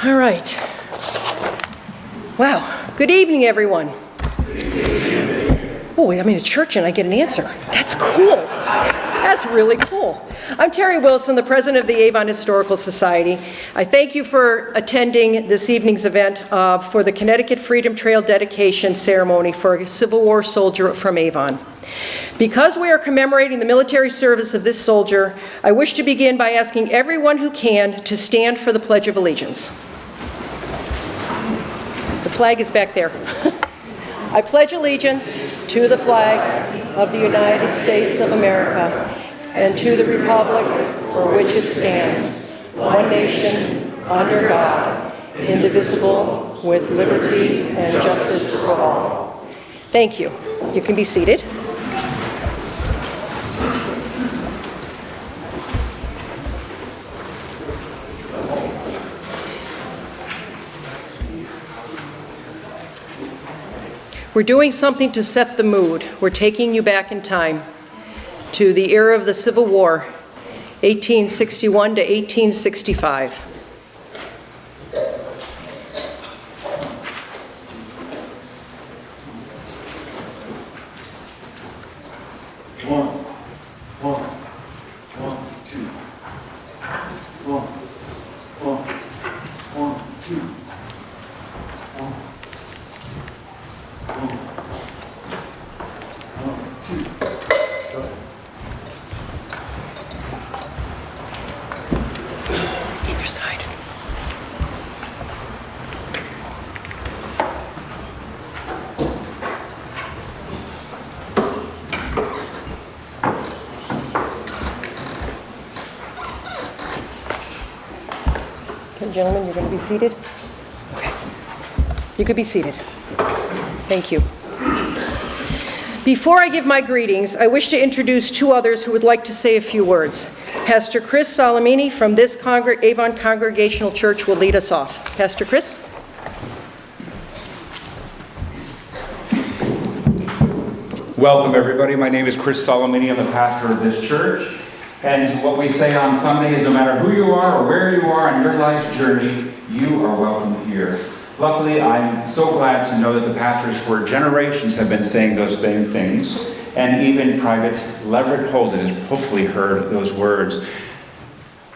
All right. Wow. Good evening, everyone. Oh, wait, I'm in a church and I get an answer. That's cool. That's really cool. I'm Terry Wilson, the president of the Avon Historical Society. I thank you for attending this evening's event for the Connecticut Freedom Trail dedication ceremony for a Civil War soldier from Avon. Because we are commemorating the military service of this soldier, I wish to begin by asking everyone who can to stand for the Pledge of Allegiance. The flag is back there. I pledge allegiance to the flag of the United States of America and to the republic for which it stands, one nation, under God, indivisible, with liberty and justice for all. Thank you. You can be seated. We're doing something to set the mood. We're taking you back in time to the era of the Civil War, 1861 to 1865. Gentlemen, you're going to be seated? Okay. You could be seated. Thank you. Before I give my greetings, I wish to introduce two others who would like to say a few words. Pastor Chris Salamini from this Avon Congregational Church will lead us off. Pastor Chris? Welcome, everybody. My name is Chris Salamini. I'm the pastor of this church. And what we say on Sunday is no matter who you are or where you are on your life's journey, you are welcome here. Luckily, I'm so glad to know that the pastors for generations have been saying those same things. And even Private Leverett Holden has hopefully heard those words.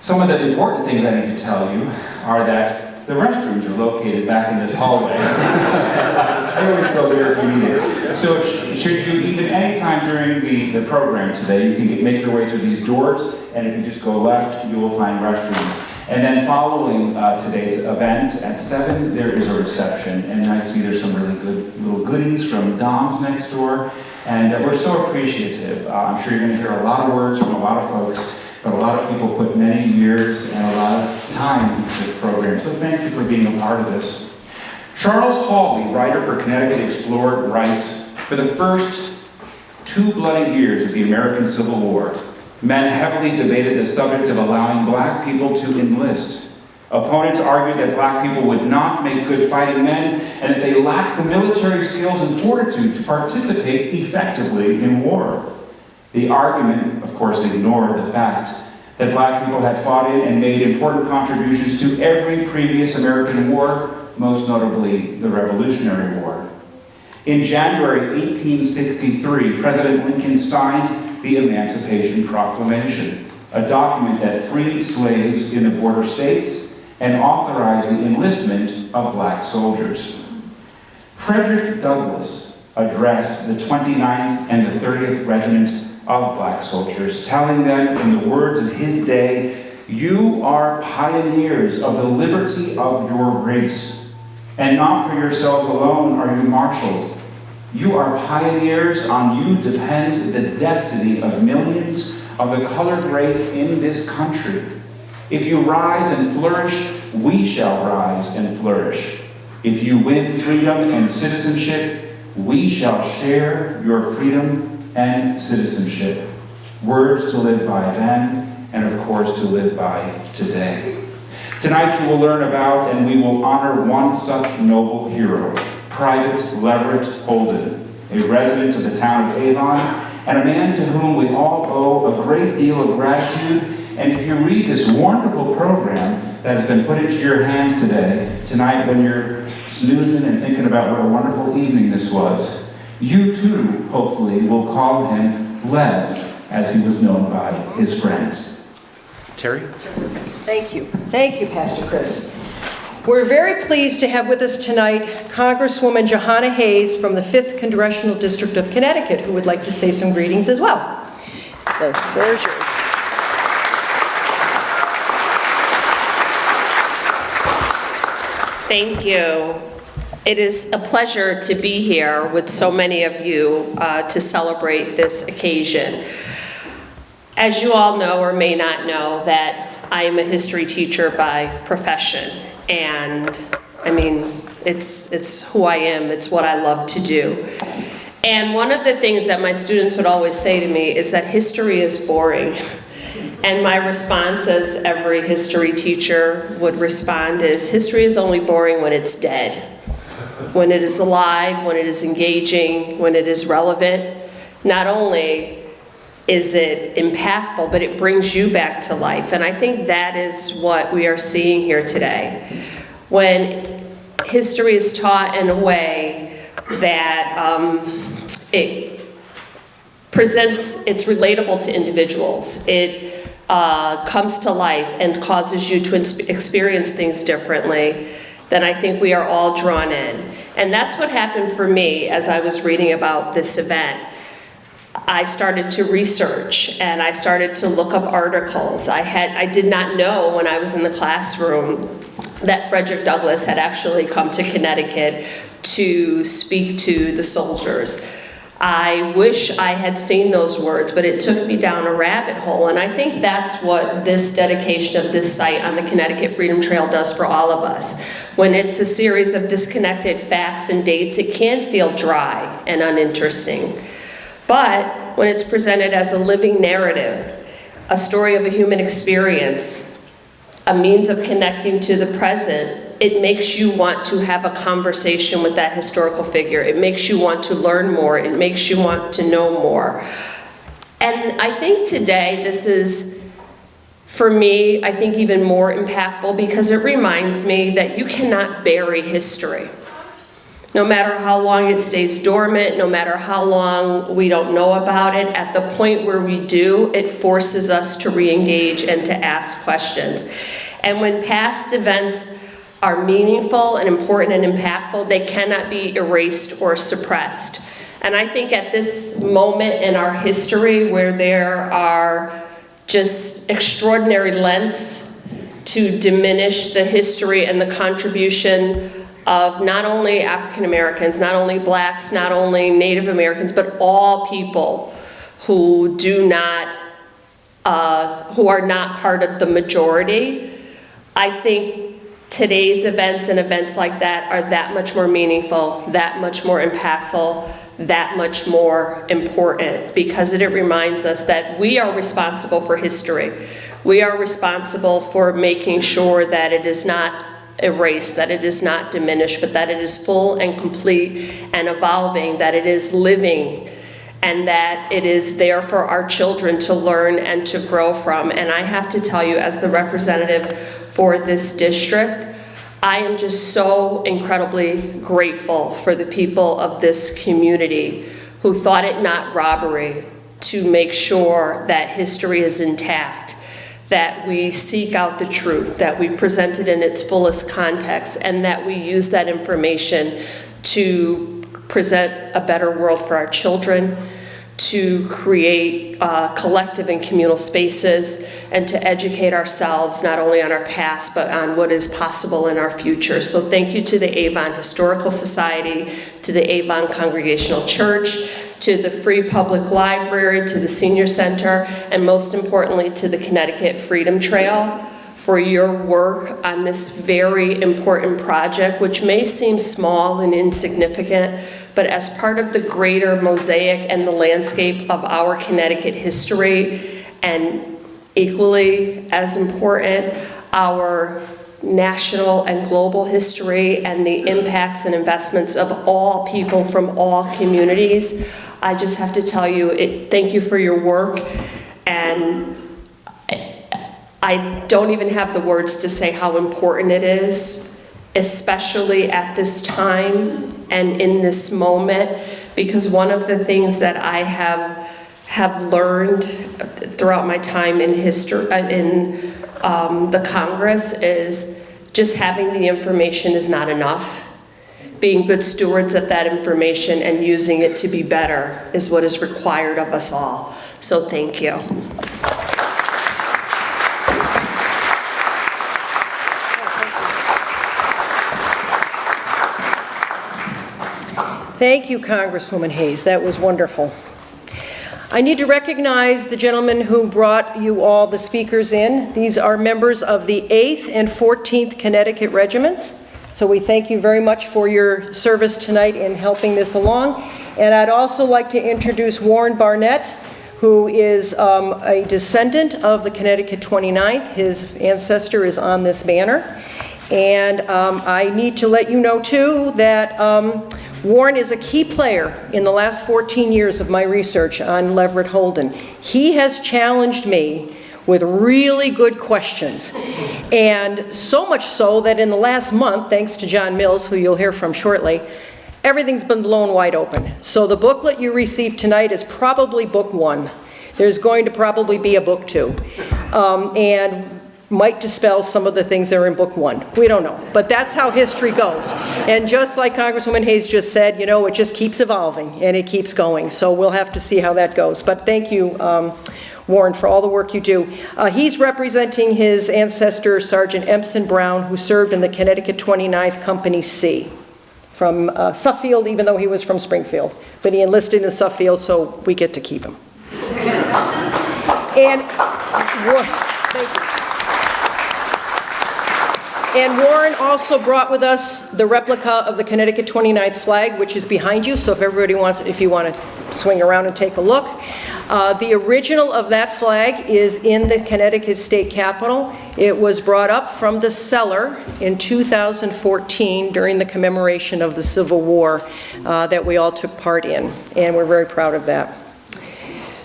Some of the important things I need to tell you are that the restrooms are located back in this hallway. I always go there if you need it. So should you even any time during the program today, you can make your way through these doors, and if you just go left, you will find restrooms. And then following today's event at 7, there is a reception, and I see there's some really good little goodies from Dom's next door, and we're so appreciative. I'm sure you're going to hear a lot of words from a lot of folks, but a lot of people put many years and a lot of time into the program, so thank you for being a part of this. Charles Hawley, writer for Connecticut Explorer, writes, "For the first 2 bloody years of the American Civil War, men heavily debated the subject of allowing black people to enlist. Opponents argued that black people would not make good fighting men and that they lacked the military skills and fortitude to participate effectively in war. The argument, of course, ignored the fact that black people had fought in and made important contributions to every previous American war, most notably the Revolutionary War. In January 1863, President Lincoln signed the Emancipation Proclamation, a document that freed slaves in the border states and authorized the enlistment of black soldiers. Frederick Douglass addressed the 29th and the 30th Regiment of black soldiers, telling them in the words of his day, "You are pioneers of the liberty of your race, and not for yourselves alone are you marshaled. You are pioneers, on you depends the destiny of millions of the colored race in this country. If you rise and flourish, we shall rise and flourish. If you win freedom and citizenship, we shall share your freedom and citizenship." Words to live by then, and of course to live by today. Tonight you will learn about and we will honor one such noble hero, Private Leverett Holden, a resident of the town of Avon, and a man to whom we all owe a great deal of gratitude. And if you read this wonderful program, that has been put into your hands tonight when you're snoozing and thinking about what a wonderful evening this was, you too, hopefully, will call him Lev, as he was known by his friends. Terry? Thank you. Thank you, Pastor Chris. We're very pleased to have with us tonight Congresswoman Johanna Hayes from the 5th Congressional District of Connecticut, who would like to say some greetings as well. The floor is yours. Thank you. It is a pleasure to be here with so many of you to celebrate this occasion. As you all know or may not know, that I am a history teacher by profession. And I mean, it's who I am, it's what I love to do. And one of the things that my students would always say to me is that history is boring. And my response, as every history teacher would respond, is history is only boring when it's dead. When it is alive, when it is engaging, when it is relevant, not only is it impactful, but it brings you back to life. And I think that is what we are seeing here today. When history is taught in a way that it presents, it's relatable to individuals. It comes to life and causes you to experience things differently, then I think we are all drawn in. And that's what happened for me as I was reading about this event. I started to research and I started to look up articles. I did not know when I was in the classroom that Frederick Douglass had actually come to Connecticut to speak to the soldiers. I wish I had seen those words, but it took me down a rabbit hole, and I think that's what this dedication of this site on the Connecticut Freedom Trail does for all of us. When it's a series of disconnected facts and dates, it can feel dry and uninteresting. But when it's presented as a living narrative, a story of a human experience, a means of connecting to the present, it makes you want to have a conversation with that historical figure. It makes you want to learn more. It makes you want to know more. And I think today this is, for me, I think even more impactful because it reminds me that you cannot bury history. No matter how long it stays dormant, no matter how long we don't know about it, at the point where we do, it forces us to re-engage and to ask questions. And when past events are meaningful and important and impactful, they cannot be erased or suppressed. And I think at this moment in our history where there are just extraordinary lengths to diminish the history and the contribution of not only African Americans, not only blacks, not only Native Americans, but all people who do not, who are not part of the majority, I think today's events and events like that are that much more meaningful, that much more impactful, that much more important, because it reminds us that we are responsible for history. We are responsible for making sure that it is not erased, that it is not diminished, but that it is full and complete and evolving, that it is living, and that it is there for our children to learn and to grow from. And I have to tell you, as the representative for this district, I am just so incredibly grateful for the people of this community who thought it not robbery to make sure that history is intact, that we seek out the truth, that we present it in its fullest context, and that we use that information to present a better world for our children, to create collective and communal spaces, and to educate ourselves not only on our past, but on what is possible in our future. So thank you to the Avon Historical Society, to the Avon Congregational Church, to the Free Public Library, to the Senior Center, and most importantly to the Connecticut Freedom Trail for your work on this very important project, which may seem small and insignificant, but as part of the greater mosaic and the landscape of our Connecticut history, and equally as important, our national and global history and the impacts and investments of all people from all communities. I just have to tell you, thank you for your work, and I don't even have the words to say how important it is, especially at this time and in this moment, because one of the things that I have learned throughout my time in history, in the Congress, is just having the information is not enough. Being good stewards of that information and using it to be better is what is required of us all. So thank you. Thank you, Congresswoman Hayes. That was wonderful. I need to recognize the gentleman who brought you all the speakers in. These are members of the 8th and 14th Connecticut Regiments. So we thank you very much for your service tonight in helping this along. And I'd also like to introduce Warren Barnett, who is a descendant of the Connecticut 29th. His ancestor is on this banner. And I need to let you know, too, that Warren is a key player in the last 14 years of my research on Leverett Holden. He has challenged me with really good questions. And so much so that in the last month, thanks to John Mills, who you'll hear from shortly, everything's been blown wide open. So the booklet you received tonight is probably book 1. There's going to probably be a book 2. And might dispel some of the things that are in book 1. We don't know, but that's how history goes. And just like Congresswoman Hayes just said, you know, it just keeps evolving and it keeps going. So we'll have to see how that goes. But thank you, Warren, for all the work you do. He's representing his ancestor, Sergeant Empson Brown, who served in the Connecticut 29th Company C from Suffield, even though he was from Springfield. But he enlisted in Suffield, so we get to keep him. And thank you. And Warren also brought with us the replica of the Connecticut 29th flag, which is behind you. So if everybody wants, if you want to swing around and take a look. The original of that flag is in the Connecticut State Capitol. It was brought up from the cellar in 2014 during the commemoration of the Civil War that we all took part in. And we're very proud of that.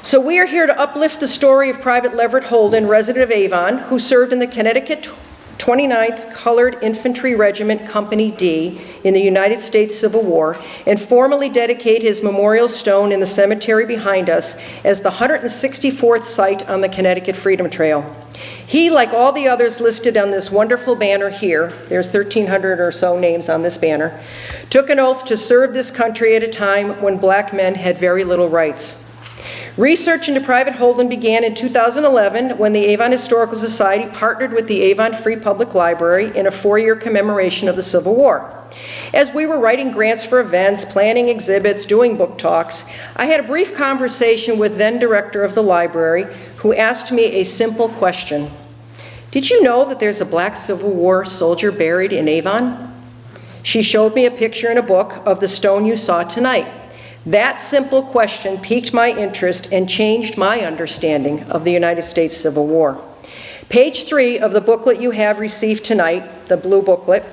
So we are here to uplift the story of Private Leverett Holden, resident of Avon, who served in the Connecticut 29th Colored Infantry Regiment, Company D, in the United States Civil War, and formally dedicate his memorial stone in the cemetery behind us as the 164th site on the Connecticut Freedom Trail. He, like all the others listed on this wonderful banner here, there's 1,300 or so names on this banner, took an oath to serve this country at a time when black men had very little rights. Research into Private Holden began in 2011 when the Avon Historical Society partnered with the Avon Free Public Library in a 4-year commemoration of the Civil War. As we were writing grants for events, planning exhibits, doing book talks, I had a brief conversation with then director of the library who asked me a simple question. Did you know that there's a black Civil War soldier buried in Avon? She showed me a picture in a book of the stone you saw tonight. That simple question piqued my interest and changed my understanding of the United States Civil War. Page 3 of the booklet you have received tonight, the blue booklet,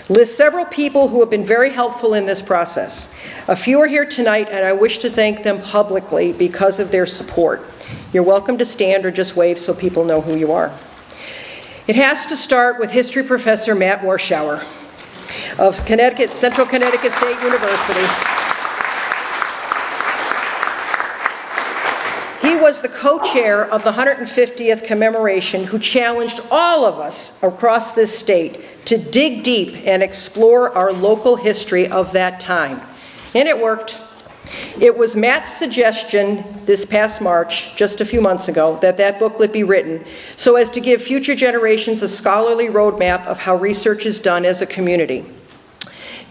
lists several people who have been very helpful in this process. A few are here tonight, and I wish to thank them publicly because of their support. You're welcome to stand or just wave so people know who you are. It has to start with history professor Matt Warschauer of Central Connecticut State University. He was the co-chair of the 150th commemoration who challenged all of us across this state to dig deep and explore our local history of that time. And it worked. It was Matt's suggestion this past March, just a few months ago, that that booklet be written so as to give future generations a scholarly roadmap of how research is done as a community.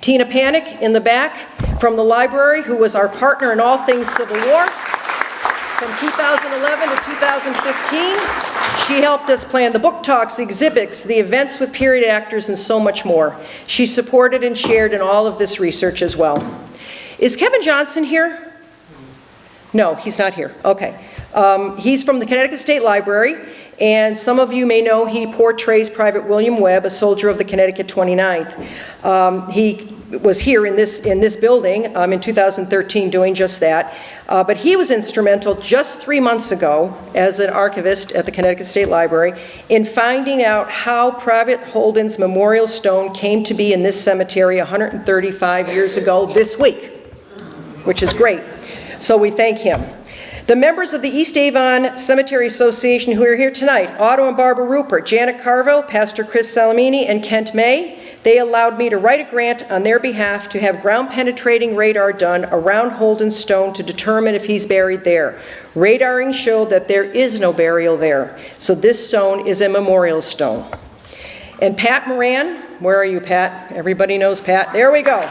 Tina Panic in the back from the library, who was our partner in all things Civil War. From 2011 to 2015, she helped us plan the book talks, the exhibits, the events with period actors, and so much more. She supported and shared in all of this research as well. Is Kevin Johnson here? No, he's not here. Okay. He's from the Connecticut State Library, and some of you may know he portrays Private William Webb, a soldier of the Connecticut 29th. He was here in this building in 2013 doing just that. But he was instrumental just 3 months ago as an archivist at the Connecticut State Library in finding out how Private Holden's memorial stone came to be in this cemetery 135 years ago this week, which is great. So we thank him. The members of the East Avon Cemetery Association who are here tonight, Otto and Barbara Rupert, Janet Carville, Pastor Chris Salamini, and Kent May, they allowed me to write a grant on their behalf to have ground-penetrating radar done around Holden's stone to determine if he's buried there. Radaring showed that there is no burial there, so this stone is a memorial stone. And Pat Moran, where are you, Pat? Everybody knows Pat. There we go.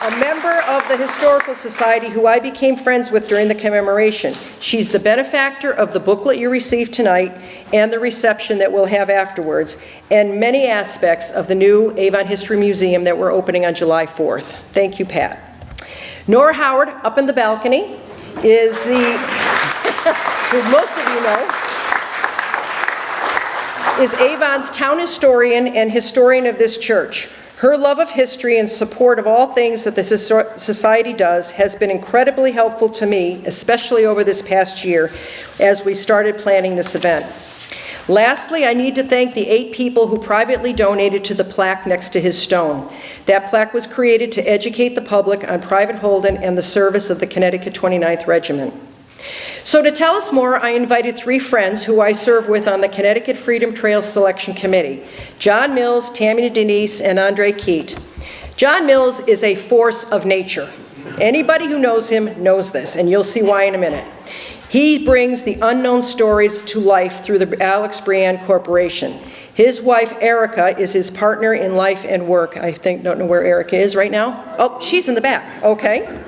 A member of the Historical Society who I became friends with during the commemoration. She's the benefactor of the booklet you received tonight and the reception that we'll have afterwards, and many aspects of the new Avon History Museum that we're opening on July 4th. Thank you, Pat. Nora Howard, up in the balcony, is the, who most of you know, is Avon's town historian and historian of this church. Her love of history and support of all things that the Society does has been incredibly helpful to me, especially over this past year as we started planning this event. Lastly, I need to thank the 8 people who privately donated to the plaque next to his stone. That plaque was created to educate the public on Private Holden and the service of the Connecticut 29th Regiment. So to tell us more, I invited 3 friends who I serve with on the Connecticut Freedom Trail Selection Committee, John Mills, Tammy Denise, and Andre Keat. John Mills is a force of nature. Anybody who knows him knows this, and you'll see why in a minute. He brings the unknown stories to life through the Alex Brienne Corporation. His wife, Erica, is his partner in life and work. I don't know where Erica is right now. Oh, she's in the back, okay.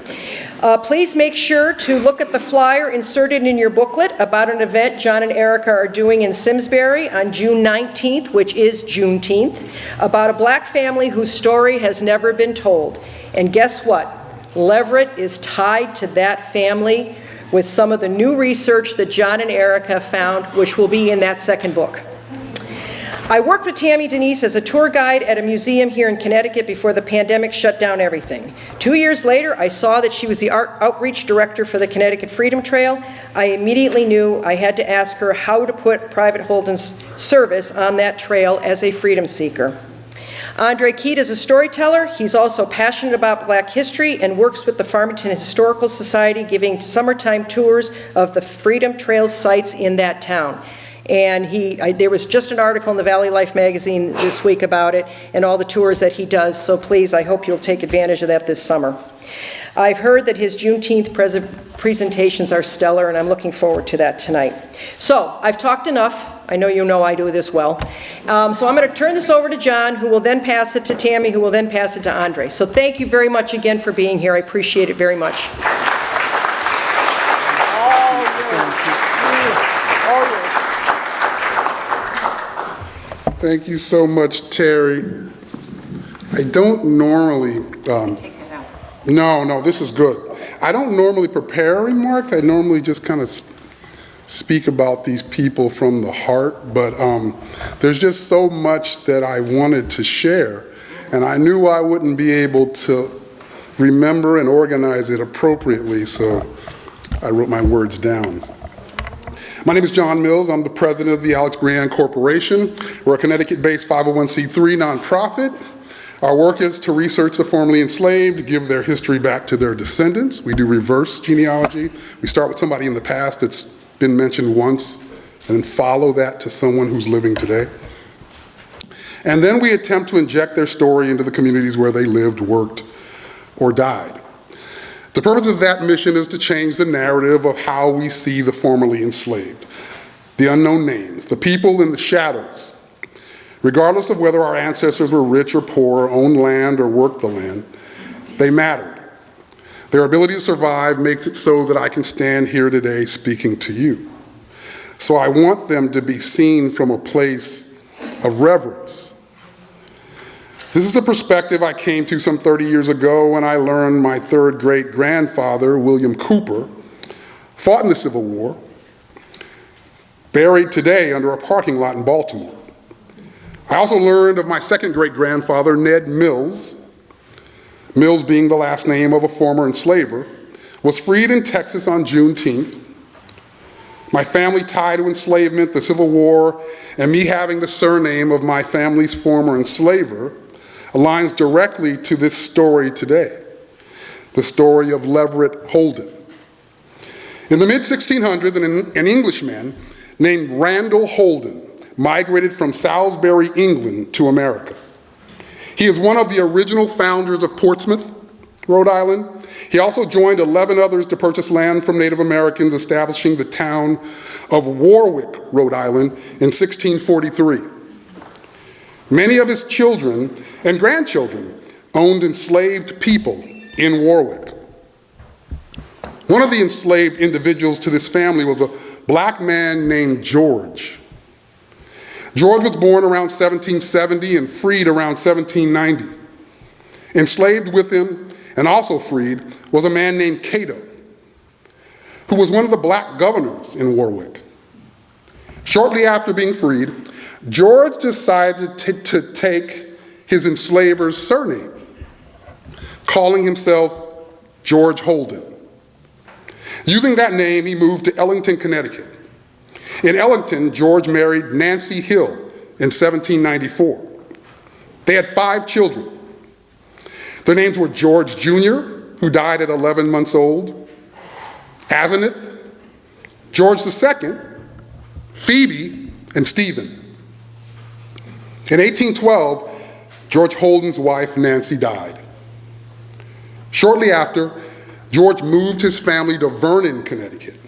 Please make sure to look at the flyer inserted in your booklet about an event John and Erica are doing in Simsbury on June 19th, which is Juneteenth, about a black family whose story has never been told. And guess what? Leverett is tied to that family with some of the new research that John and Erica found, which will be in that second book. I worked with Tammy Denise as a tour guide at a museum here in Connecticut before the pandemic shut down everything. 2 years later, I saw that she was the outreach director for the Connecticut Freedom Trail. I immediately knew I had to ask her how to put Private Holden's service on that trail as a freedom seeker. Andre Keat is a storyteller. He's also passionate about Black history and works with the Farmington Historical Society, giving summertime tours of the Freedom Trail sites in that town. And there was just an article in the Valley Life magazine this week about it and all the tours that he does, so please, I hope you'll take advantage of that this summer. I've heard that his Juneteenth presentations are stellar, and I'm looking forward to that tonight. So, I've talked enough. I know you know I do this well. So I'm going to turn this over to John, who will then pass it to Tammy, who will then pass it to Andre. So thank you very much again for being here. I appreciate it very much. Thank you so much, Terry. I don't normally, no, this is good. I don't normally prepare remarks. I normally just kind of speak about these people from the heart, but there's just so much that I wanted to share, and I knew I wouldn't be able to remember and organize it appropriately, so I wrote my words down. My name is John Mills. I'm the president of the Alex Brienne Corporation. We're a Connecticut-based 501c3 nonprofit. Our work is to research the formerly enslaved, give their history back to their descendants. We do reverse genealogy. We start with somebody in the past that's been mentioned once, and then follow that to someone who's living today. And then we attempt to inject their story into the communities where they lived, worked, or died. The purpose of that mission is to change the narrative of how we see the formerly enslaved, the unknown names, the people in the shadows. Regardless of whether our ancestors were rich or poor, owned land or worked the land, they mattered. Their ability to survive makes it so that I can stand here today speaking to you. So I want them to be seen from a place of reverence. This is a perspective I came to some 30 years ago when I learned my third great-grandfather, William Cooper, fought in the Civil War, buried today under a parking lot in Baltimore. I also learned of my second great-grandfather, Ned Mills. Mills, being the last name of a former enslaver, was freed in Texas on Juneteenth. My family tie to enslavement, the Civil War, and me having the surname of my family's former enslaver aligns directly to this story today, the story of Leverett Holden. In the mid-1600s, an Englishman named Randall Holden migrated from Salisbury, England to America. He is one of the original founders of Portsmouth, Rhode Island. He also joined 11 others to purchase land from Native Americans, establishing the town of Warwick, Rhode Island in 1643. Many of his children and grandchildren owned enslaved people in Warwick. One of the enslaved individuals to this family was a black man named George. George was born around 1770 and freed around 1790. Enslaved with him and also freed was a man named Cato, who was one of the black governors in Warwick. Shortly after being freed, George decided to take his enslaver's surname, calling himself George Holden. Using that name, he moved to Ellington, Connecticut. In Ellington, George married Nancy Hill in 1794. They had 5 children. Their names were George Jr., who died at 11 months old, Asenath, George II, Phoebe, and Stephen. In 1812, George Holden's wife, Nancy, died. Shortly after, George moved his family to Vernon, Connecticut,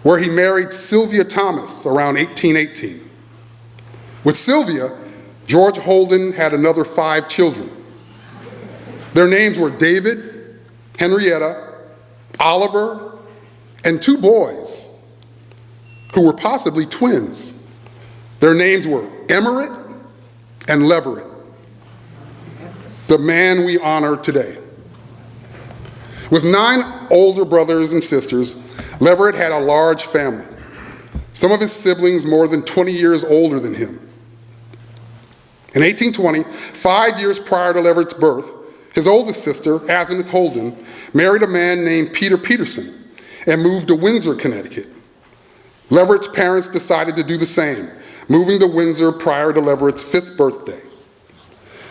where he married Sylvia Thomas around 1818. With Sylvia, George Holden had another 5 children. Their names were David, Henrietta, Oliver, and 2 boys who were possibly twins. Their names were Emmerich and Leverett, the man we honor today. With 9 older brothers and sisters, Leverett had a large family, some of his siblings more than 20 years older than him. In 1820, 5 years prior to Leverett's birth, his oldest sister, Asenath Holden, married a man named Peter Peterson and moved to Windsor, Connecticut. Leverett's parents decided to do the same, moving to Windsor prior to Leverett's 5th birthday.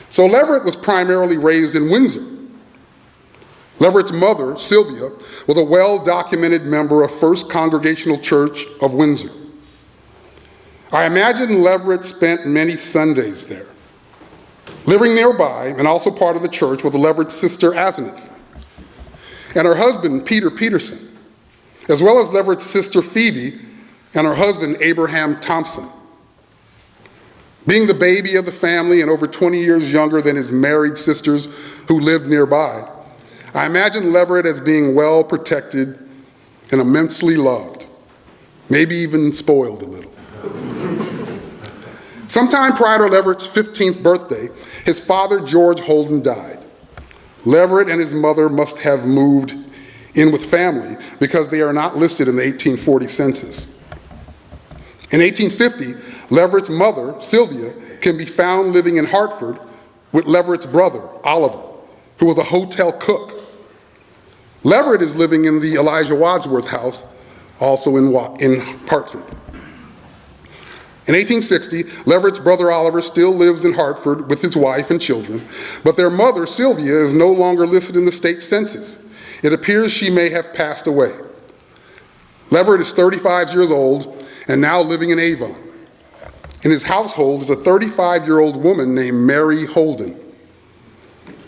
So Leverett was primarily raised in Windsor. Leverett's mother, Sylvia, was a well-documented member of First Congregational Church of Windsor. I imagine Leverett spent many Sundays there. Living nearby, and also part of the church, was Leverett's sister, Asenath, and her husband, Peter Peterson, as well as Leverett's sister, Phoebe, and her husband, Abraham Thompson. Being the baby of the family and over 20 years younger than his married sisters who lived nearby, I imagine Leverett as being well protected and immensely loved, maybe even spoiled a little. Sometime prior to Leverett's 15th birthday, his father, George Holden, died. Leverett and his mother must have moved in with family because they are not listed in the 1840 census. In 1850, Leverett's mother, Sylvia, can be found living in Hartford with Leverett's brother, Oliver, who was a hotel cook. Leverett is living in the Elijah Wadsworth house, also in Hartford. In 1860, Leverett's brother Oliver still lives in Hartford with his wife and children, but their mother, Sylvia, is no longer listed in the state census. It appears she may have passed away. Leverett is 35 years old and now living in Avon. In his household is a 35-year-old woman named Mary Holden,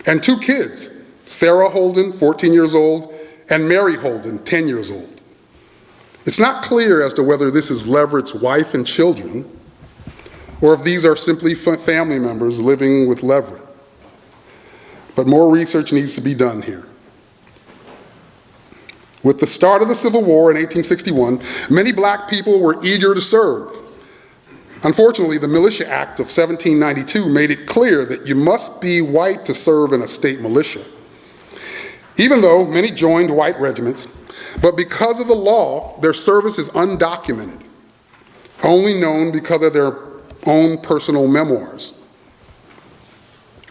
and 2 kids, Sarah Holden, 14 years old, and Mary Holden, 10 years old. It's not clear as to whether this is Leverett's wife and children, or if these are simply family members living with Leverett. But more research needs to be done here. With the start of the Civil War in 1861, many black people were eager to serve. Unfortunately, the Militia Act of 1792 made it clear that you must be white to serve in a state militia. Even though many joined white regiments, but because of the law, their service is undocumented, only known because of their own personal memoirs.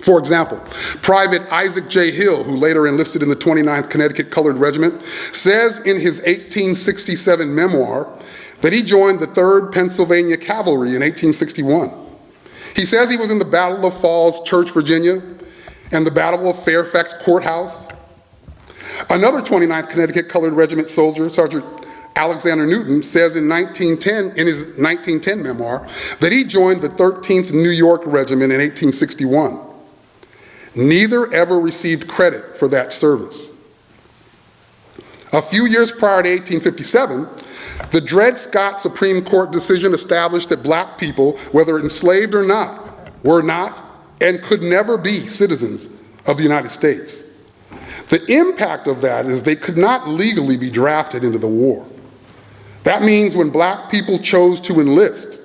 For example, Private Isaac J. Hill, who later enlisted in the 29th Connecticut Colored Regiment, says in his 1867 memoir that he joined the 3rd Pennsylvania Cavalry in 1861. He says he was in the Battle of Falls Church, Virginia, and the Battle of Fairfax Courthouse. Another 29th Connecticut Colored Regiment soldier, Sergeant Alexander Newton, says in his 1910 memoir that he joined the 13th New York Regiment in 1861. Neither ever received credit for that service. A few years prior to 1857, the Dred Scott Supreme Court decision established that black people, whether enslaved or not, were not and could never be citizens of the United States. The impact of that is they could not legally be drafted into the war. That means when black people chose to enlist,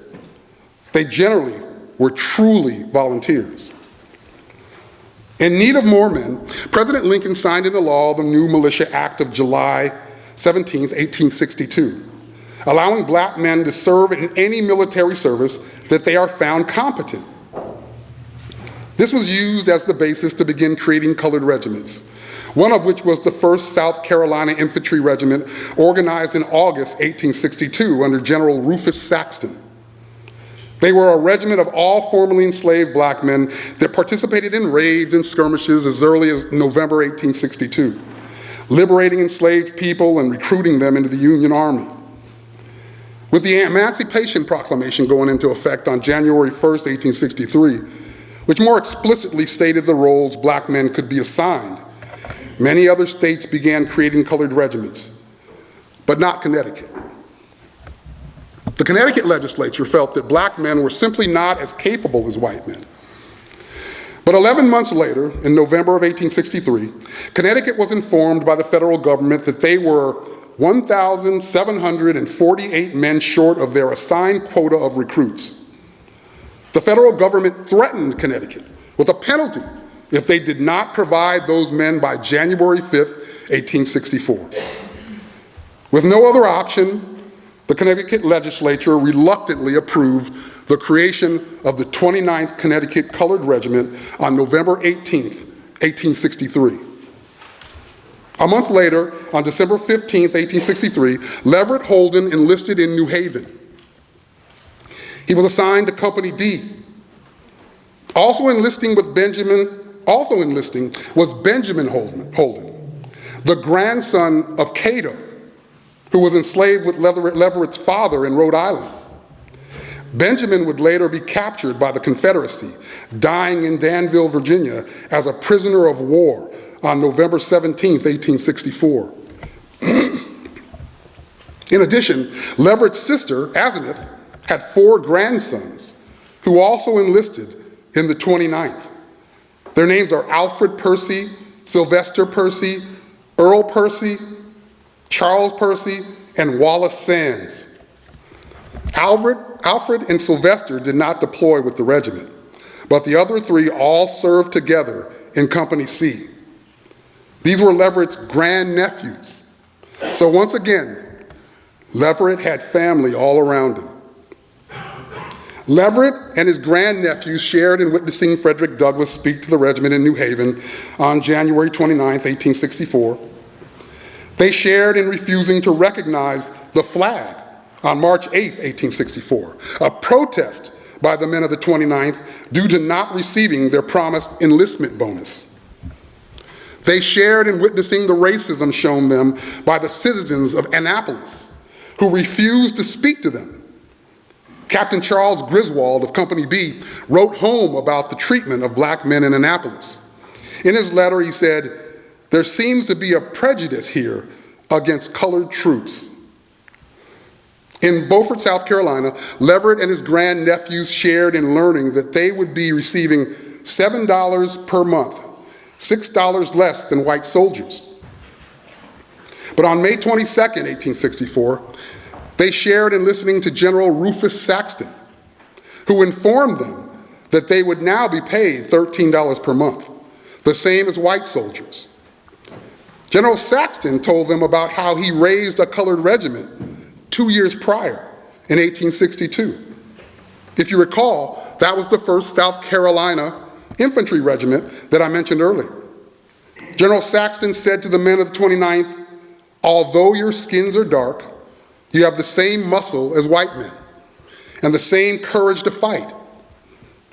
they generally were truly volunteers. In need of more men, President Lincoln signed into law the new Militia Act of July 17, 1862, allowing black men to serve in any military service that they are found competent. This was used as the basis to begin creating colored regiments, one of which was the 1st South Carolina Infantry Regiment, organized in August 1862 under General Rufus Saxton. They were a regiment of all formerly enslaved black men that participated in raids and skirmishes as early as November 1862, liberating enslaved people and recruiting them into the Union Army. With the Emancipation Proclamation going into effect on January 1st, 1863, which more explicitly stated the roles black men could be assigned, many other states began creating colored regiments, but not Connecticut. The Connecticut legislature felt that black men were simply not as capable as white men. But 11 months later, in November of 1863, Connecticut was informed by the federal government that they were 1,748 men short of their assigned quota of recruits. The federal government threatened Connecticut with a penalty if they did not provide those men by January 5th, 1864. With no other option, the Connecticut legislature reluctantly approved the creation of the 29th Connecticut Colored Regiment on November 18th, 1863. A month later, on December 15th, 1863, Leverett Holden enlisted in New Haven. He was assigned to Company D. Also enlisting was Benjamin Holden, the grandson of Cato, who was enslaved with Leverett's father in Rhode Island. Benjamin would later be captured by the Confederacy, dying in Danville, Virginia, as a prisoner of war on November 17, 1864. In addition, Leverett's sister, Asenath, had 4 grandsons who also enlisted in the 29th. Their names are Alfred Percy, Sylvester Percy, Earl Percy, Charles Percy, and Wallace Sands. Alfred and Sylvester did not deploy with the regiment, but the other 3 all served together in Company C. These were Leverett's grandnephews. So once again, Leverett had family all around him. Leverett and his grandnephews shared in witnessing Frederick Douglass speak to the regiment in New Haven on January 29, 1864. They shared in refusing to recognize the flag on March 8, 1864, a protest by the men of the 29th due to not receiving their promised enlistment bonus. They shared in witnessing the racism shown them by the citizens of Annapolis, who refused to speak to them. Captain Charles Griswold of Company B wrote home about the treatment of black men in Annapolis. In his letter, he said, "There seems to be a prejudice here against colored troops." In Beaufort, South Carolina, Leverett and his grandnephews shared in learning that they would be receiving $7 per month, $6 less than white soldiers. But on May 22nd, 1864, they shared in listening to General Rufus Saxton, who informed them that they would now be paid $13 per month, the same as white soldiers. General Saxton told them about how he raised a colored regiment 2 years prior, in 1862. If you recall, that was the 1st South Carolina Infantry Regiment that I mentioned earlier. General Saxton said to the men of the 29th, "Although your skins are dark, you have the same muscle as white men and the same courage to fight."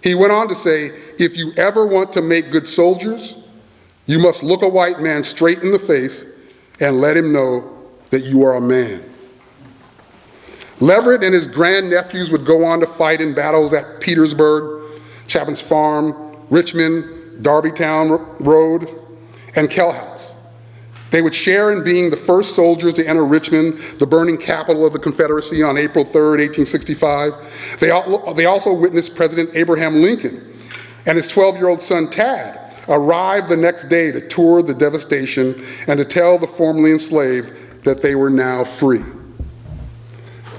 He went on to say, "If you ever want to make good soldiers, you must look a white man straight in the face and let him know that you are a man." Leverett and his grandnephews would go on to fight in battles at Petersburg, Chapman's Farm, Richmond, Darbytown Road, and Kell House. They would share in being the first soldiers to enter Richmond, the burning capital of the Confederacy, on April 3rd, 1865. They also witnessed President Abraham Lincoln and his 12-year-old son, Tad, arrive the next day to tour the devastation and to tell the formerly enslaved that they were now free.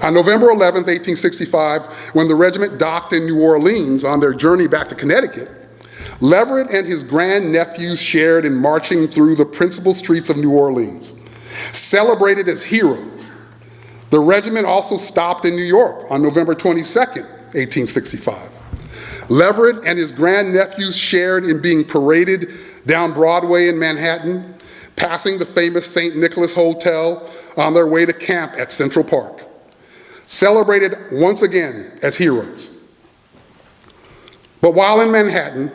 On November 11th, 1865, when the regiment docked in New Orleans on their journey back to Connecticut, Leverett and his grandnephews shared in marching through the principal streets of New Orleans. Celebrated as heroes, the regiment also stopped in New York on November 22nd, 1865. Leverett and his grandnephews shared in being paraded down Broadway in Manhattan, passing the famous St. Nicholas Hotel on their way to camp at Central Park. Celebrated once again as heroes. But while in Manhattan,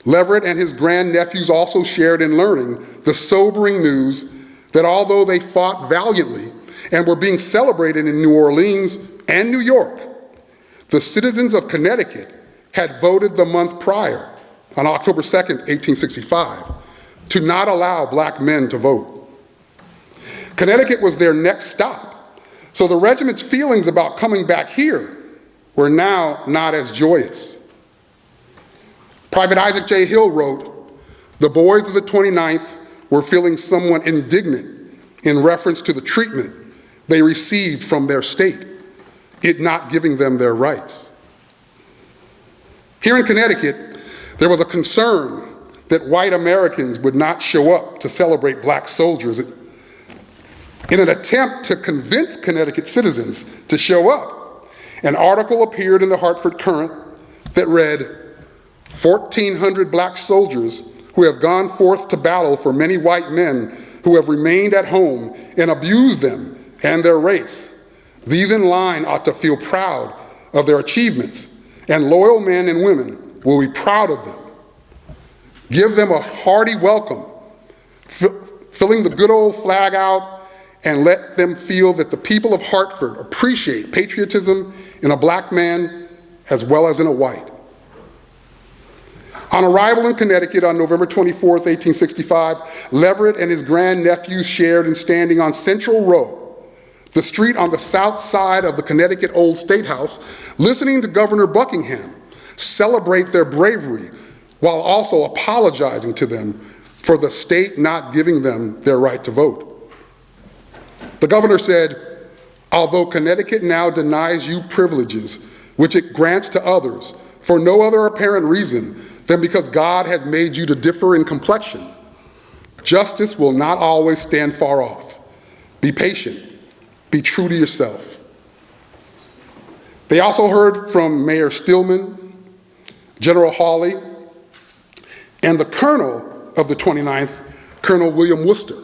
Leverett and his grandnephews also shared in learning the sobering news that although they fought valiantly and were being celebrated in New Orleans and New York, the citizens of Connecticut had voted the month prior, on October 2nd, 1865, to not allow black men to vote. Connecticut was their next stop, so the regiment's feelings about coming back here were now not as joyous. Private Isaac J. Hill wrote, "The boys of the 29th were feeling somewhat indignant in reference to the treatment they received from their state, it not giving them their rights." Here in Connecticut, there was a concern that white Americans would not show up to celebrate black soldiers. In an attempt to convince Connecticut citizens to show up, an article appeared in the Hartford Courant that read, "1,400 black soldiers who have gone forth to battle for many white men who have remained at home and abused them and their race. These in line ought to feel proud of their achievements, and loyal men and women will be proud of them. Give them a hearty welcome, filling the good old flag out, and let them feel that the people of Hartford appreciate patriotism in a black man as well as in a white." On arrival in Connecticut on November 24th, 1865, Leverett and his grandnephews shared in standing on Central Row, the street on the south side of the Connecticut Old State House, listening to Governor Buckingham celebrate their bravery while also apologizing to them for the state not giving them their right to vote. The governor said, "Although Connecticut now denies you privileges which it grants to others for no other apparent reason than because God has made you to differ in complexion, justice will not always stand far off. Be patient, be true to yourself." They also heard from Mayor Stillman, General Hawley, and the colonel of the 29th, Colonel William Worcester.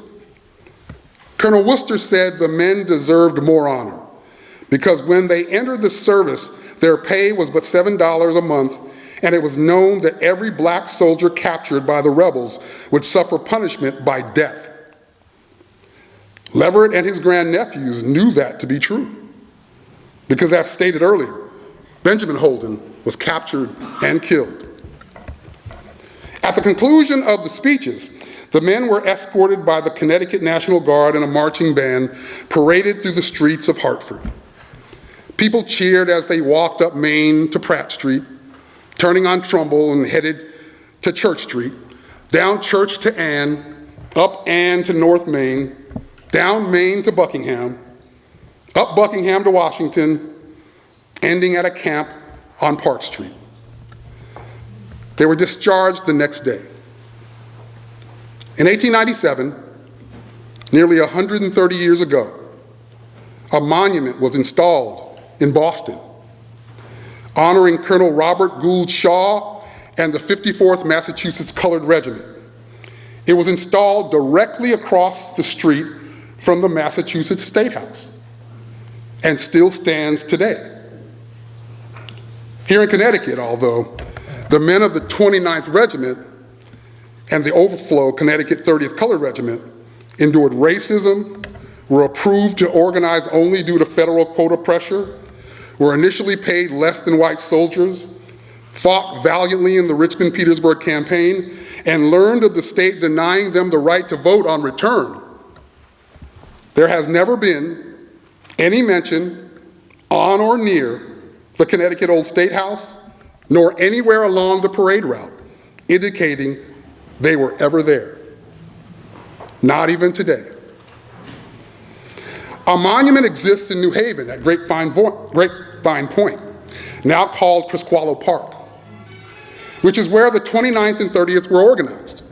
Colonel Worcester said the men deserved more honor because when they entered the service, their pay was but $7 a month, and it was known that every black soldier captured by the rebels would suffer punishment by death. Leverett and his grandnephews knew that to be true, because as stated earlier, Benjamin Holden was captured and killed. At the conclusion of the speeches, the men were escorted by the Connecticut National Guard and a marching band paraded through the streets of Hartford. People cheered as they walked up Main to Pratt Street, turning on Trumbull and headed to Church Street, down Church to Ann, up Ann to North Main, down Main to Buckingham, up Buckingham to Washington, ending at a camp on Park Street. They were discharged the next day. In 1897, nearly 130 years ago, a monument was installed in Boston honoring Colonel Robert Gould Shaw and the 54th Massachusetts Colored Regiment. It was installed directly across the street from the Massachusetts State House and still stands today. Here in Connecticut, although, the men of the 29th Regiment and the overflow Connecticut 30th Colored Regiment endured racism, were approved to organize only due to federal quota pressure, were initially paid less than white soldiers, fought valiantly in the Richmond-Petersburg campaign, and learned of the state denying them the right to vote on return. There has never been any mention on or near the Connecticut Old State House, nor anywhere along the parade route, indicating they were ever there. Not even today. A monument exists in New Haven at Grapevine Point, now called Crisqualo Park, which is where the 29th and 30th were organized.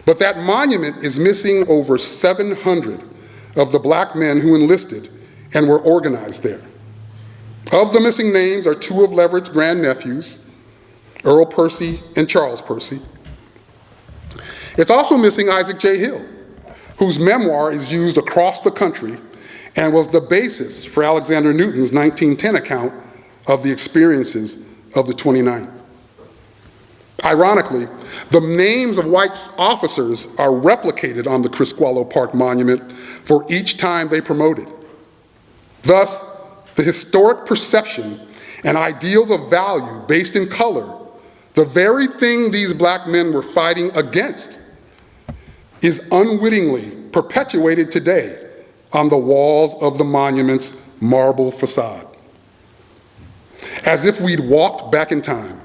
But that monument is missing over 700 of the black men who enlisted and were organized there. Of the missing names are two of Leverett's grandnephews, Earl Percy and Charles Percy. It's also missing Isaac J. Hill, whose memoir is used across the country and was the basis for Alexander Newton's 1910 account of the experiences of the 29th. Ironically, the names of white officers are replicated on the Crisqualo Park monument for each time they promote it. Thus, the historic perception and ideals of value based in color, the very thing these black men were fighting against, is unwittingly perpetuated today on the walls of the monument's marble facade, as if we'd walked back in time.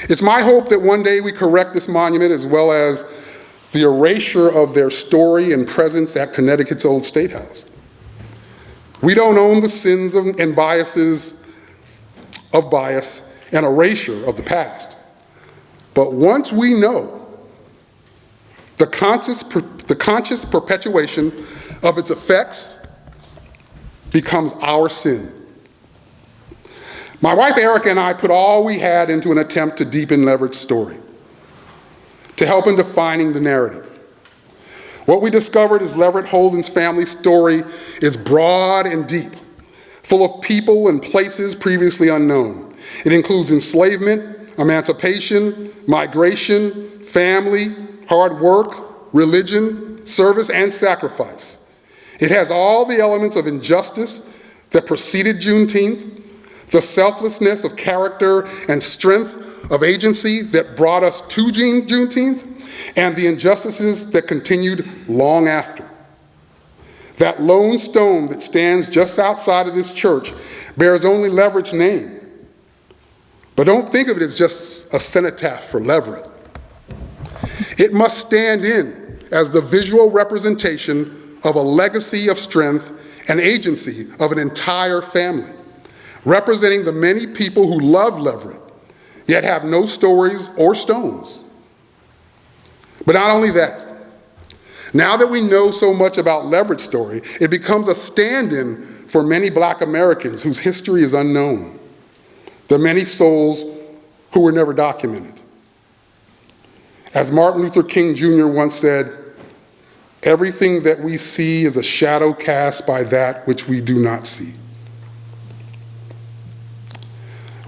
It's my hope that one day we correct this monument as well as the erasure of their story and presence at Connecticut's Old State House. We don't own the sins and biases of bias and erasure of the past. But once we know the conscious perpetuation of its effects becomes our sin. My wife Erica and I put all we had into an attempt to deepen Leverett's story, to help in defining the narrative. What we discovered is Leverett Holden's family story is broad and deep, full of people and places previously unknown. It includes enslavement, emancipation, migration, family, hard work, religion, service, and sacrifice. It has all the elements of injustice that preceded Juneteenth, the selflessness of character and strength of agency that brought us to Juneteenth, and the injustices that continued long after. That lone stone that stands just outside of this church bears only Leverett's name. But don't think of it as just a cenotaph for Leverett. It must stand in as the visual representation of a legacy of strength and agency of an entire family, representing the many people who love Leverett, yet have no stories or stones. But not only that, now that we know so much about Leverett's story, it becomes a stand-in for many black Americans whose history is unknown, the many souls who were never documented. As Martin Luther King Jr. once said, everything that we see is a shadow cast by that which we do not see.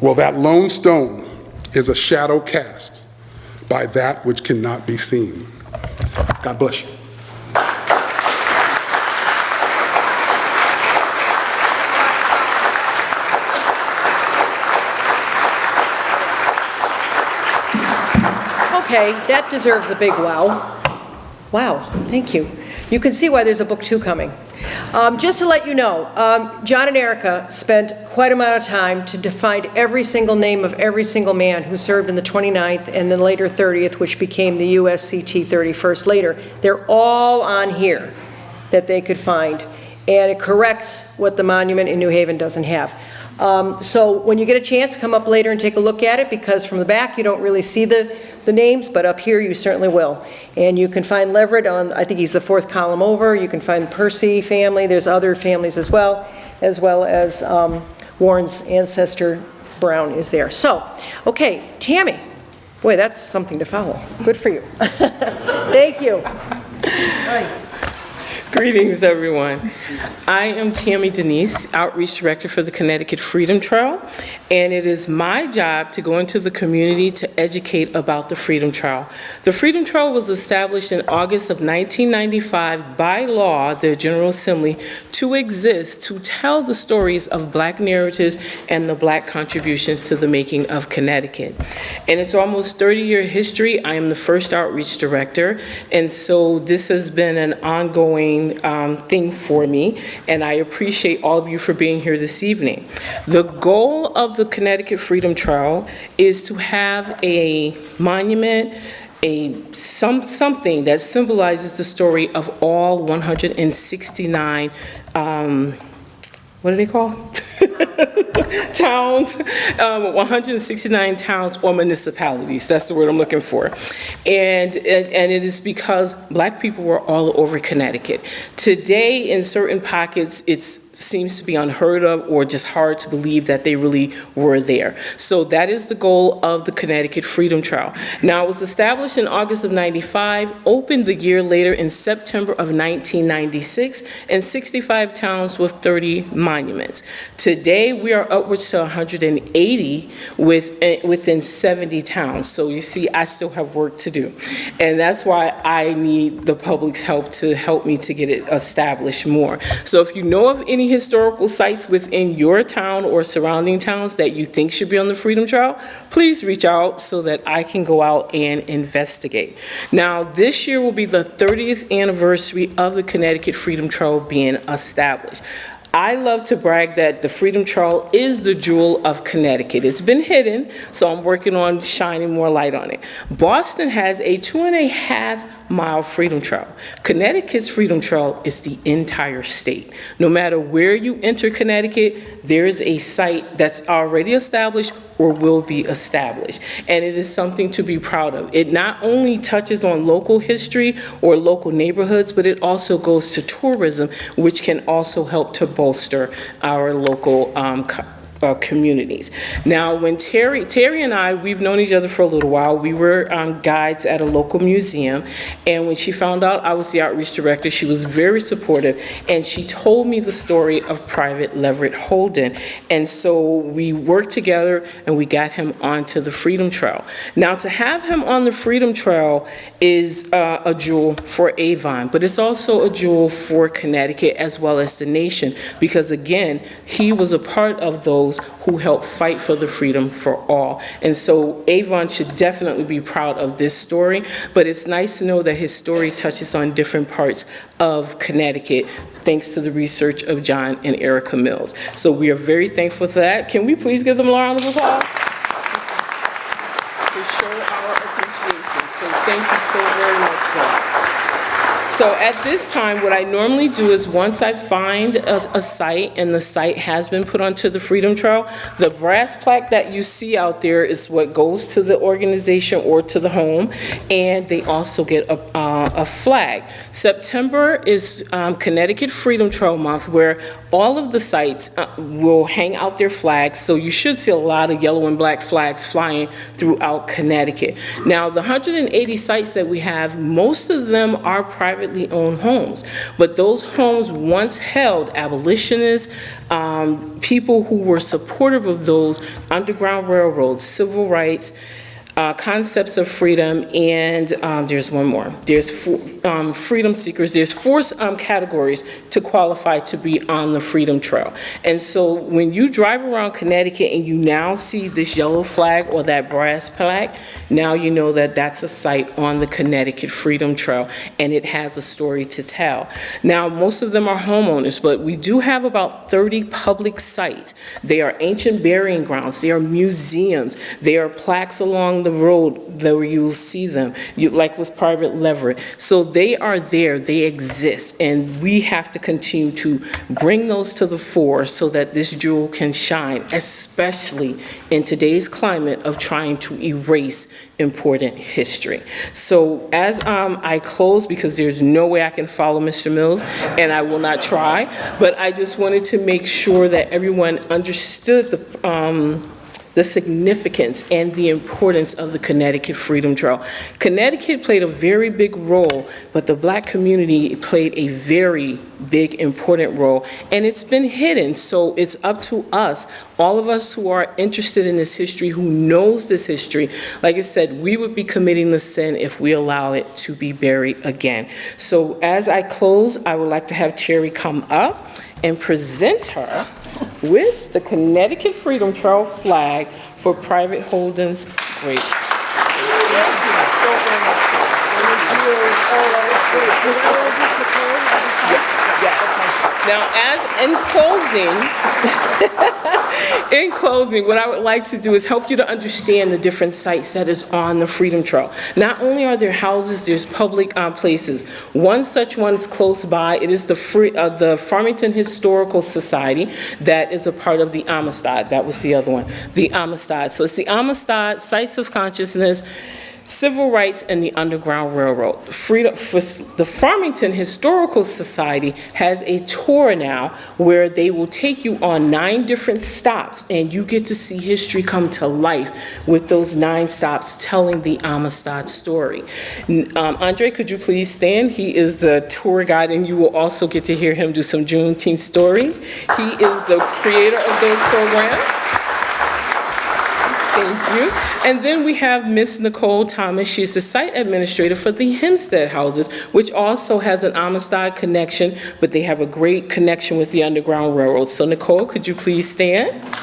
Well, that lone stone is a shadow cast by that which cannot be seen. God bless you. Okay, that deserves a big wow. Wow, thank you. You can see why there's a book 2 coming. Just to let you know, John and Erica spent quite a amount of time to find every single name of every single man who served in the 29th and then later 30th, which became the USCT 31st later. They're all on here that they could find, and it corrects what the monument in New Haven doesn't have. So when you get a chance, come up later and take a look at it, because from the back you don't really see the names, but up here you certainly will. And you can find Leverett on, I think he's the 4th column over. You can find Percy family. There's other families as well as Warren's ancestor Brown is there. So, okay, Tammy. Boy, that's something to follow. Good for you. Thank you. Right. Greetings, everyone. I am Tammy Denise, Outreach Director for the Connecticut Freedom Trail, and it is my job to go into the community to educate about the Freedom Trail. The Freedom Trail was established in August of 1995 by law, the General Assembly, to exist to tell the stories of Black narratives and the Black contributions to the making of Connecticut. In its almost 30-year history, I am the first Outreach Director, and so this has been an ongoing thing for me, and I appreciate all of you for being here this evening. The goal of the Connecticut Freedom Trail is to have a monument, something that symbolizes the story of all 169 what are they called? Towns, 169 towns or municipalities. That's the word I'm looking for. And it is because Black people were all over Connecticut. Today, in certain pockets, it seems to be unheard of or just hard to believe that they really were there. So that is the goal of the Connecticut Freedom Trail. Now, it was established in August of '95, opened the year later in September of 1996, and 65 towns with 30 monuments. Today, we are upwards to 180 within 70 towns. So you see, I still have work to do. And that's why I need the public's help to help me to get it established more. So if you know of any historical sites within your town or surrounding towns that you think should be on the Freedom Trail, please reach out so that I can go out and investigate. Now, this year will be the 30th anniversary of the Connecticut Freedom Trail being established. I love to brag that the Freedom Trail is the jewel of Connecticut. It's been hidden, so I'm working on shining more light on it. Boston has a 2.5-mile Freedom Trail. Connecticut's Freedom Trail is the entire state. No matter where you enter Connecticut, there is a site that's already established or will be established. And it is something to be proud of. It not only touches on local history or local neighborhoods, but it also goes to tourism, which can also help to bolster our local communities. Now, when Terry and I, we've known each other for a little while. We were guides at a local museum, and when she found out I was the outreach director, she was very supportive, and she told me the story of Private Leverett Holden. And so we worked together, and we got him onto the Freedom Trail. Now, to have him on the Freedom Trail is a jewel for Avon, but it's also a jewel for Connecticut as well as the nation, because again, he was a part of those who helped fight for the freedom for all. And so Avon should definitely be proud of this story, but it's nice to know that his story touches on different parts of Connecticut, thanks to the research of John and Erica Mills. So we are very thankful for that. Can we please give them a round of applause? To show our appreciation. So thank you so very much for that. So at this time, what I normally do is once I find a site and the site has been put onto the Freedom Trail, the brass plaque that you see out there is what goes to the organization or to the home, and they also get a flag. September is Connecticut Freedom Trail Month, where all of the sites will hang out their flags, so you should see a lot of yellow and black flags flying throughout Connecticut. Now, the 180 sites that we have, most of them are privately owned homes, but those homes once held abolitionists, people who were supportive of those Underground Railroad, civil rights, concepts of freedom, and there's one more. There's freedom seekers. There's four categories to qualify to be on the Freedom Trail. And so when you drive around Connecticut and you now see this yellow flag or that brass plaque, now you know that that's a site on the Connecticut Freedom Trail, and it has a story to tell. Now, most of them are homeowners, but we do have about 30 public sites. They are ancient burying grounds. They are museums. They are plaques along the road where you will see them, like with Private Leverett. So they are there, they exist, and we have to continue to bring those to the fore so that this jewel can shine, especially in today's climate of trying to erase important history. So as I close, because there's no way I can follow Mr. Mills, and I will not try, but I just wanted to make sure that everyone understood the the significance and the importance of the Connecticut Freedom Trail. Connecticut played a very big role, but the Black community played a very big, important role, and it's been hidden. So it's up to us, all of us who are interested in this history, who knows this history. Like I said, we would be committing the sin if we allow it to be buried again. So as I close, I would like to have Terry come up and present her with the Connecticut Freedom Trail flag for Private Holden's grace. Now, in closing, what I would like to do is help you to understand the different sites that is on the Freedom Trail. Not only are there houses, there's public places. One such one is close by. It is the Farmington Historical Society that is a part of the Amistad. That was the other one, the Amistad. So it's the Amistad, Sites of Consciousness, Civil Rights, and the Underground Railroad. The Farmington Historical Society has a tour now where they will take you on 9 different stops, and you get to see history come to life with those 9 stops telling the Amistad story. Andre, could you please stand? He is the tour guide, and you will also get to hear him do some Juneteenth stories. He is the creator of those programs. Thank you. And then we have Miss Nicole Thomas. She's the site administrator for the Hempstead Houses, which also has an Amistad connection, but they have a great connection with the Underground Railroad. So Nicole, could you please stand? Thank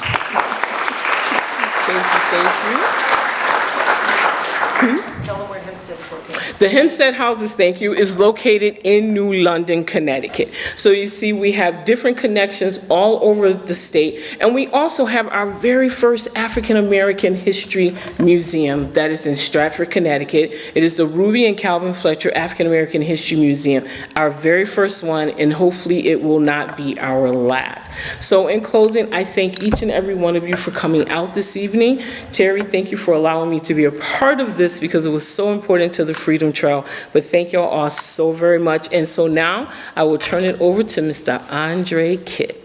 you. Tell them where Hempstead is located. The Hempstead Houses, thank you, is located in New London, Connecticut. So you see, we have different connections all over the state, and we also have our very first African American History Museum that is in Stratford, Connecticut. It is the Ruby and Calvin Fletcher African American History Museum, our very first one, and hopefully it will not be our last. So in closing, I thank each and every one of you for coming out this evening. Terry, thank you for allowing me to be a part of this because it was so important to the Freedom Trail. But thank y'all all so very much. And so now I will turn it over to Mr. Andre Kitt.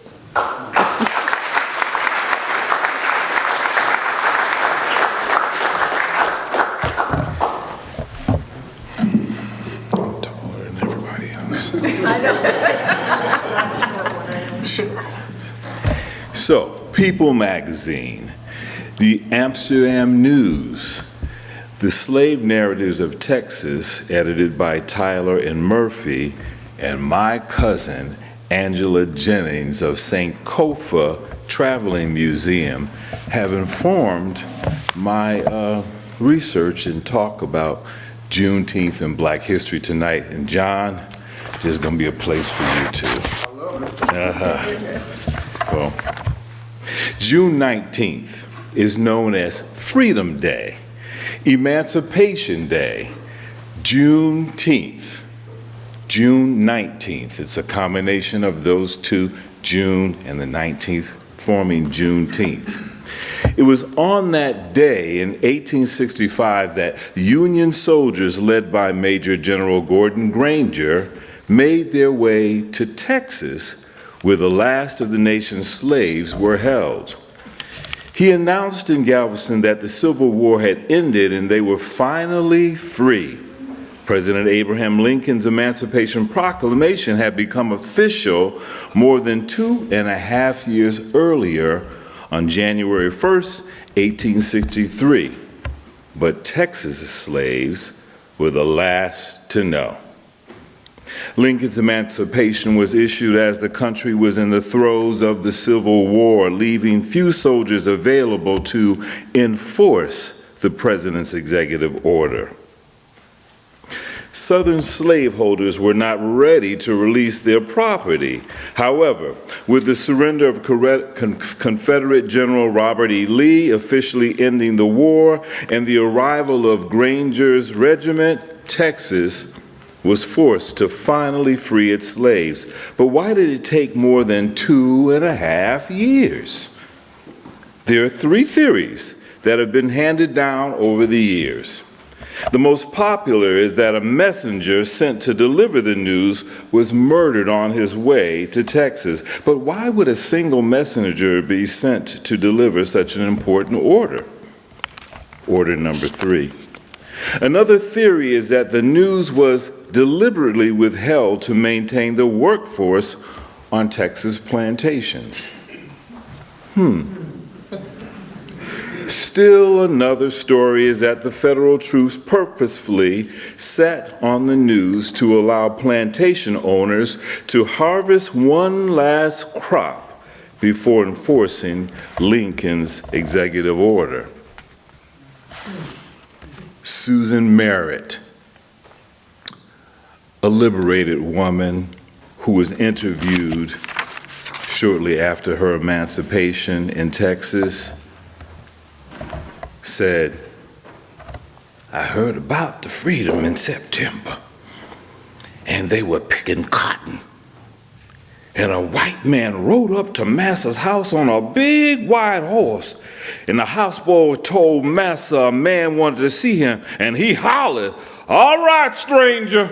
Taller than everybody else. So, People Magazine, the Amsterdam News, The Slave Narratives of Texas, edited by Tyler and Murphy, and my cousin, Angela Jennings of St. Kofa Traveling Museum, have informed my research and talk about Juneteenth and Black History tonight. And John, there's gonna be a place for you too. I love it. Well, June 19th is known as Freedom Day, Emancipation Day, Juneteenth, June 19th. It's a combination of those two, June and the 19th, forming Juneteenth. It was on that day in 1865 that Union soldiers led by Major General Gordon Granger made their way to Texas, where the last of the nation's slaves were held. He announced in Galveston that the Civil War had ended and they were finally free. President Abraham Lincoln's Emancipation Proclamation had become official more than 2.5 years earlier on January 1st, 1863. But Texas's slaves were the last to know. Lincoln's emancipation was issued as the country was in the throes of the Civil War, leaving few soldiers available to enforce the president's executive order. Southern slaveholders were not ready to release their property. However, with the surrender of Confederate General Robert E. Lee officially ending the war and the arrival of Granger's regiment, Texas was forced to finally free its slaves. But why did it take more than 2.5 years? There are 3 theories that have been handed down over the years. The most popular is that a messenger sent to deliver the news was murdered on his way to Texas. But why would a single messenger be sent to deliver such an important order? Order number 3. Another theory is that the news was deliberately withheld to maintain the workforce on Texas plantations. Still another story is that the federal troops purposefully sat on the news to allow plantation owners to harvest one last crop before enforcing Lincoln's executive order. Susan Merritt, a liberated woman who was interviewed shortly after her emancipation in Texas, said, "I heard about the freedom in September, and they were picking cotton. And a white man rode up to Massa's house on a big white horse, and the houseboy told Massa a man wanted to see him, and he hollered, 'All right, stranger.'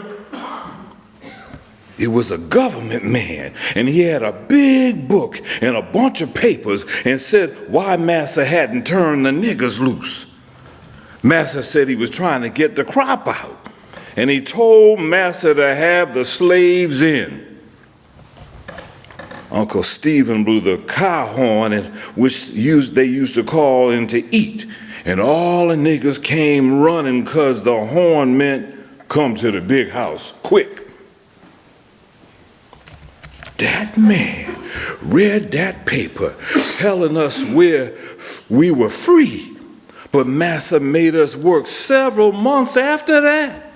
It was a government man, and he had a big book and a bunch of papers and said why Massa hadn't turned the niggers loose. Massa said he was trying to get the crop out, and he told Massa to have the slaves in. Uncle Stephen blew the cow horn, which they used to call in to eat, and all the niggers came running 'cause the horn meant come to the big house, quick. That man read that paper telling us we were free, but Massa made us work several months after that.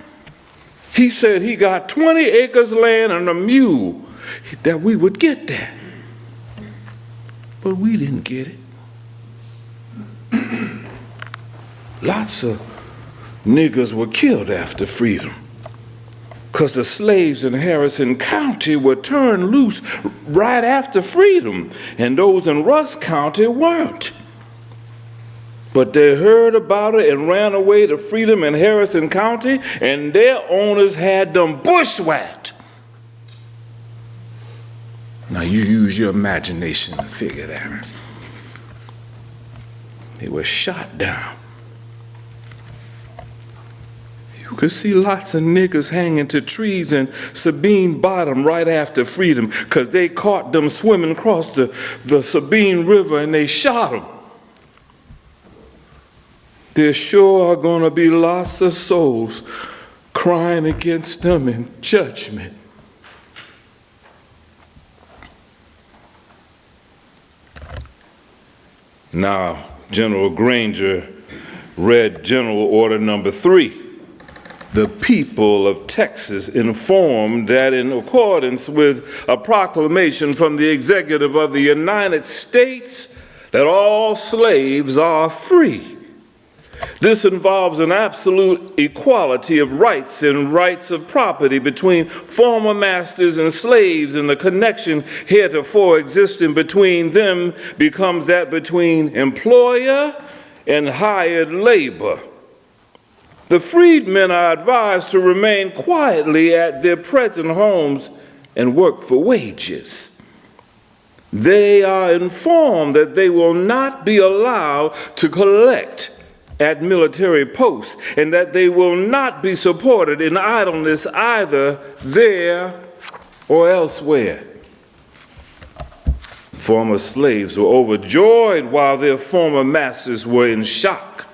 He said he got 20 acres land and a mule, that we would get that. But we didn't get it. Lots of niggers were killed after freedom, 'cause the slaves in Harrison County were turned loose right after freedom, and those in Rusk County weren't. But they heard about it and ran away to freedom in Harrison County, and their owners had them bushwhacked. Now you use your imagination to figure that out. They were shot down. You could see lots of niggers hanging to trees in Sabine Bottom right after freedom, 'cause they caught them swimming across the Sabine River and they shot them. There sure are gonna be lots of souls crying against them in judgment. Now, General Granger read General Order Number 3. The people of Texas informed that in accordance with a proclamation from the Executive of the United States that all slaves are free. This involves an absolute equality of rights and rights of property between former masters and slaves, and the connection heretofore existing between them becomes that between employer and hired labor. The freedmen are advised to remain quietly at their present homes and work for wages. They are informed that they will not be allowed to collect at military posts, and that they will not be supported in idleness either there or elsewhere. Former slaves were overjoyed while their former masters were in shock.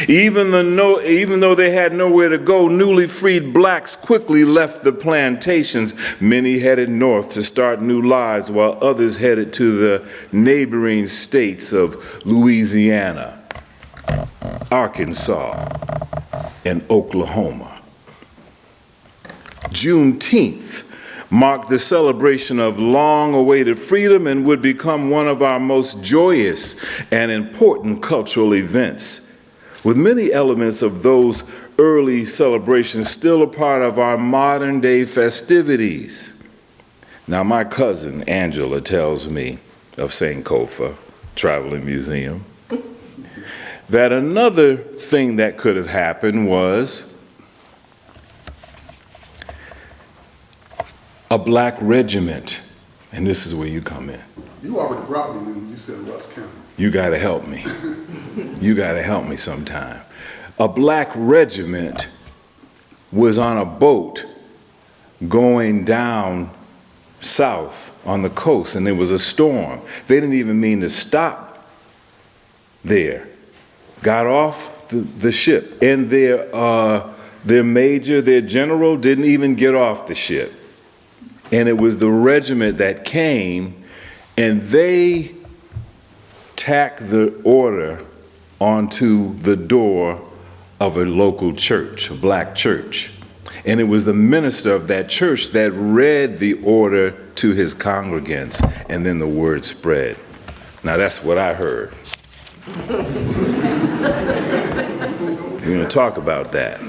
Even though they had nowhere to go, newly freed blacks quickly left the plantations. Many headed north to start new lives, while others headed to the neighboring states of Louisiana, Arkansas, and Oklahoma. Juneteenth marked the celebration of long-awaited freedom and would become one of our most joyous and important cultural events, with many elements of those early celebrations still a part of our modern-day festivities. Now, my cousin Angela tells me of Sankofa Traveling Museum that another thing that could have happened was a black regiment. And this is where you come in. You already brought me when you said Russ County. You got to help me. You got to help me sometime. A black regiment was on a boat going down south on the coast, and there was a storm. They didn't even mean to stop there. Got off the ship, and their major, their general, didn't even get off the ship. And it was the regiment that came, and they tacked the order onto the door of a local church, a black church. And it was the minister of that church that read the order to his congregants, and then the word spread. Now that's what I heard. We're going to talk about that.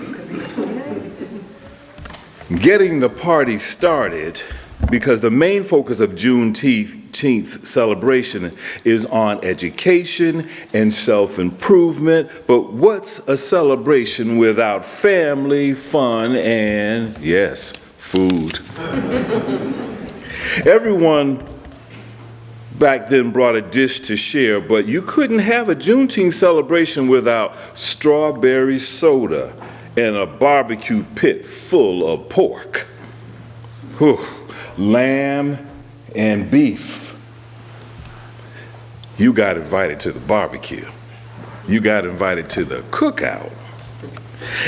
Getting the party started, because the main focus of Juneteenth celebration is on education and self-improvement, but what's a celebration without family, fun, and, yes, food? Everyone back then brought a dish to share, but you couldn't have a Juneteenth celebration without strawberry soda and a barbecue pit full of pork. Whew. Lamb and beef. You got invited to the barbecue. You got invited to the cookout.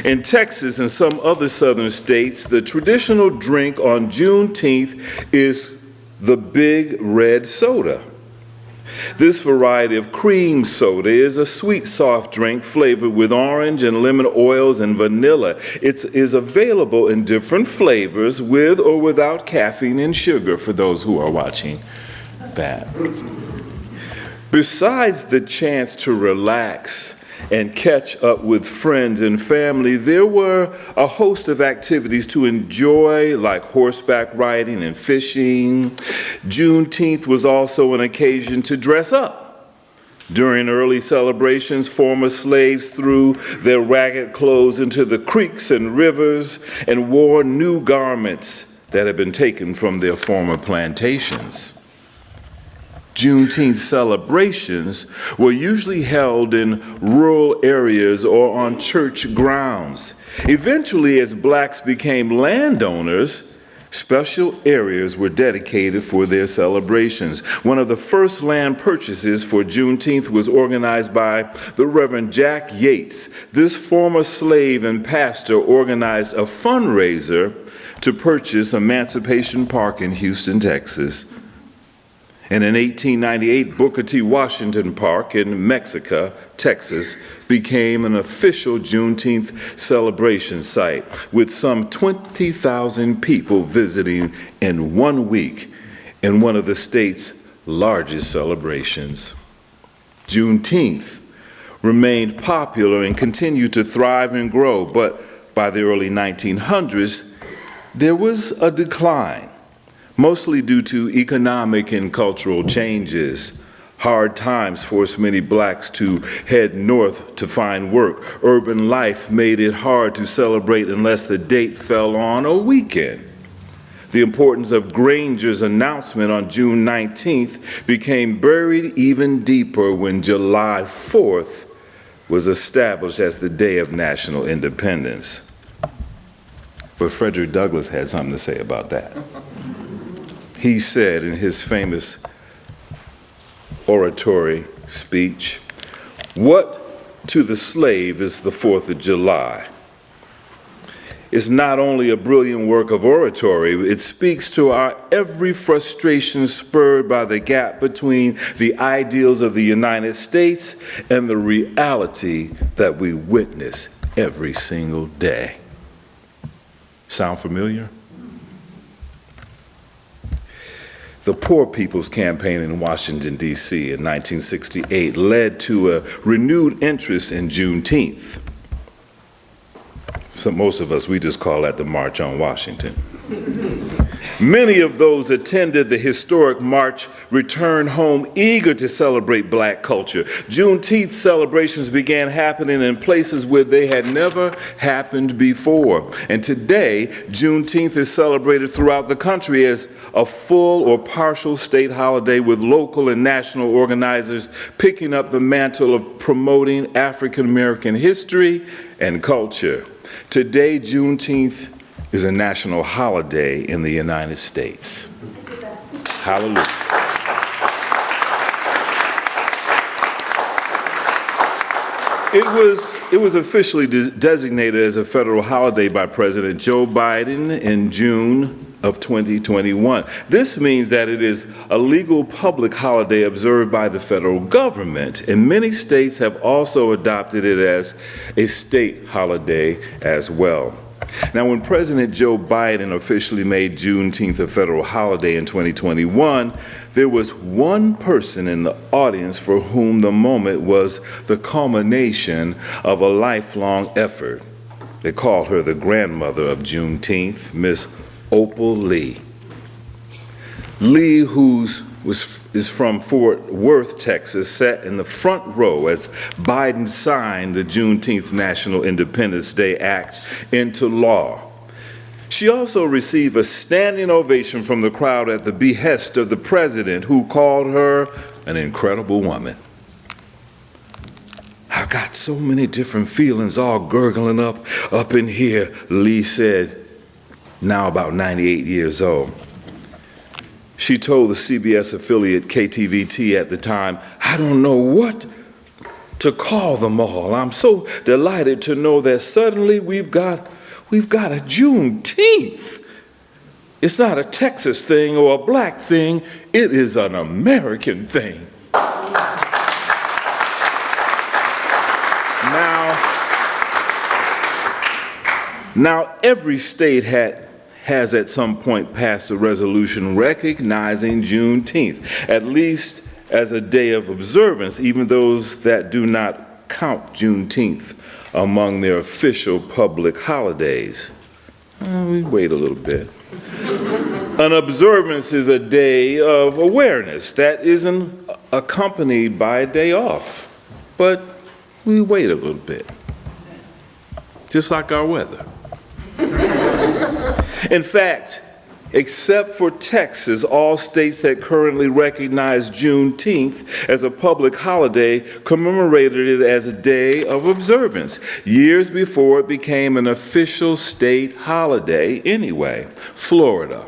In Texas and some other southern states, the traditional drink on Juneteenth is the Big Red Soda. This variety of cream soda is a sweet, soft drink flavored with orange and lemon oils and vanilla. It is available in different flavors with or without caffeine and sugar for those who are watching that. Besides the chance to relax and catch up with friends and family, there were a host of activities to enjoy, like horseback riding and fishing. Juneteenth was also an occasion to dress up. During early celebrations, former slaves threw their ragged clothes into the creeks and rivers and wore new garments that had been taken from their former plantations. Juneteenth celebrations were usually held in rural areas or on church grounds. Eventually, as blacks became landowners, special areas were dedicated for their celebrations. One of the first land purchases for Juneteenth was organized by the Reverend Jack Yates. This former slave and pastor organized a fundraiser to purchase Emancipation Park in Houston, Texas. And in 1898, Booker T. Washington Park in Mexico, Texas, became an official Juneteenth celebration site, with some 20,000 people visiting in 1 week in one of the state's largest celebrations. Juneteenth remained popular and continued to thrive and grow, but by the early 1900s, there was a decline. Mostly due to economic and cultural changes. Hard times forced many blacks to head north to find work. Urban life made it hard to celebrate unless the date fell on a weekend. The importance of Granger's announcement on June 19th became buried even deeper when July 4th was established as the day of national independence. But Frederick Douglass had something to say about that. He said in his famous oratory speech, "What to the slave is the 4th of July?" It's not only a brilliant work of oratory, it speaks to our every frustration spurred by the gap between the ideals of the United States and the reality that we witness every single day. Sound familiar? The Poor People's Campaign in Washington, D.C. in 1968 led to a renewed interest in Juneteenth. So most of us, we just call that the March on Washington. Many of those attended the historic march returned home eager to celebrate Black culture. Juneteenth celebrations began happening in places where they had never happened before. And today, Juneteenth is celebrated throughout the country as a full or partial state holiday, with local and national organizers picking up the mantle of promoting African American history and culture. Today, Juneteenth is a national holiday in the United States. Hallelujah. It was officially designated as a federal holiday by President Joe Biden in June of 2021. This means that it is a legal public holiday observed by the federal government, and many states have also adopted it as a state holiday as well. Now, when President Joe Biden officially made Juneteenth a federal holiday in 2021, there was one person in the audience for whom the moment was the culmination of a lifelong effort. They called her the grandmother of Juneteenth, Miss Opal Lee. Lee, who is from Fort Worth, Texas, sat in the front row as Biden signed the Juneteenth National Independence Day Act into law. She also received a standing ovation from the crowd at the behest of the president, who called her an incredible woman. "I got so many different feelings all gurgling up in here," Lee said, now about 98 years old. She told the CBS affiliate KTVT at the time, "I don't know what to call them all. I'm so delighted to know that suddenly we've got a Juneteenth. It's not a Texas thing or a Black thing, it is an American thing." Now every state has at some point passed a resolution recognizing Juneteenth, at least as a day of observance, even those that do not count Juneteenth among their official public holidays. We wait a little bit. An observance is a day of awareness that isn't accompanied by a day off, but we wait a little bit, just like our weather. In fact, except for Texas, all states that currently recognize Juneteenth as a public holiday commemorated it as a day of observance, years before it became an official state holiday anyway. Florida,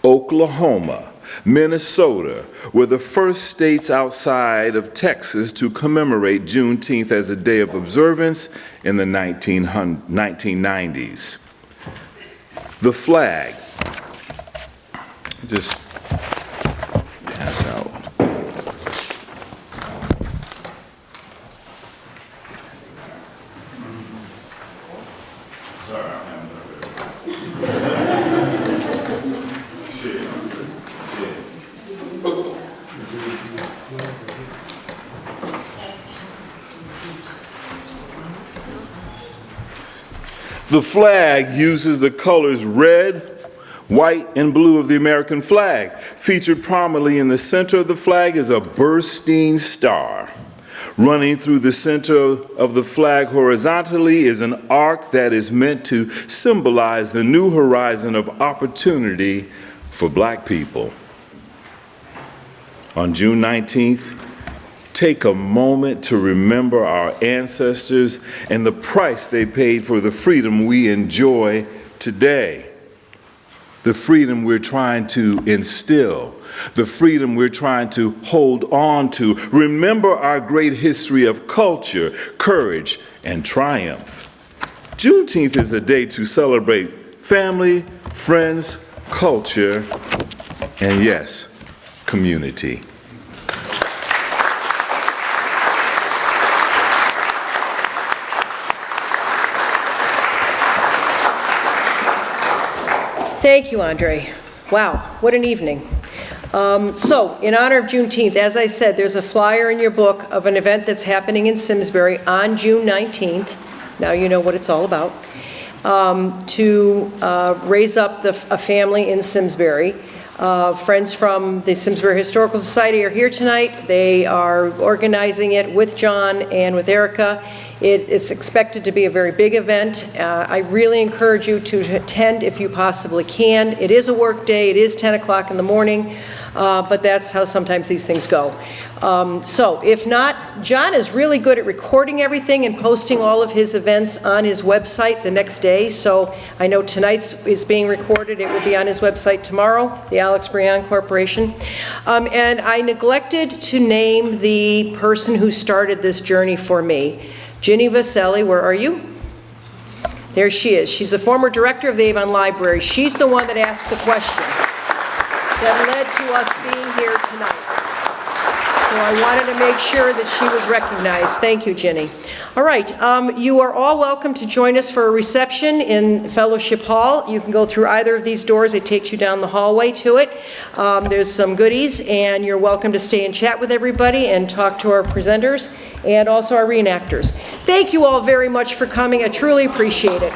Oklahoma, Minnesota were the first states outside of Texas to commemorate Juneteenth as a day of observance in the 1990s. The flag, just pass out. The flag uses the colors red, white, and blue of the American flag. Featured prominently in the center of the flag is a bursting star. Running through the center of the flag horizontally is an arc that is meant to symbolize the new horizon of opportunity for Black people. On June 19th, take a moment to remember our ancestors and the price they paid for the freedom we enjoy today. The freedom we're trying to instill, the freedom we're trying to hold on to. Remember our great history of culture, courage, and triumph. Juneteenth is a day to celebrate family, friends, culture, and yes, community. Thank you, Andre. Wow, what an evening. So, in honor of Juneteenth, as I said, there's a flyer in your book of an event that's happening in Simsbury on June 19th. Now you know what it's all about. to raise up a family in Simsbury. Friends from the Simsbury Historical Society are here tonight. They are organizing it with John and with Erica. It's expected to be a very big event. I really encourage you to attend if you possibly can. It is a work day. It is 10 o'clock in the morning, but that's how sometimes these things go. So if not, John is really good at recording everything and posting all of his events on his website the next day. So I know tonight's is being recorded. It will be on his website tomorrow, the Alex Brion Corporation. And I neglected to name the person who started this journey for me. Ginny Vaselli, where are you? There she is. She's a former director of the Avon Library. She's the one that asked the question that led to us being here tonight. So I wanted to make sure that she was recognized. Thank you, Ginny. All right, you are all welcome to join us for a reception in Fellowship Hall. You can go through either of these doors. It takes you down the hallway to it. There's some goodies, and you're welcome to stay and chat with everybody and talk to our presenters and also our reenactors. Thank you all very much for coming. I truly appreciate it.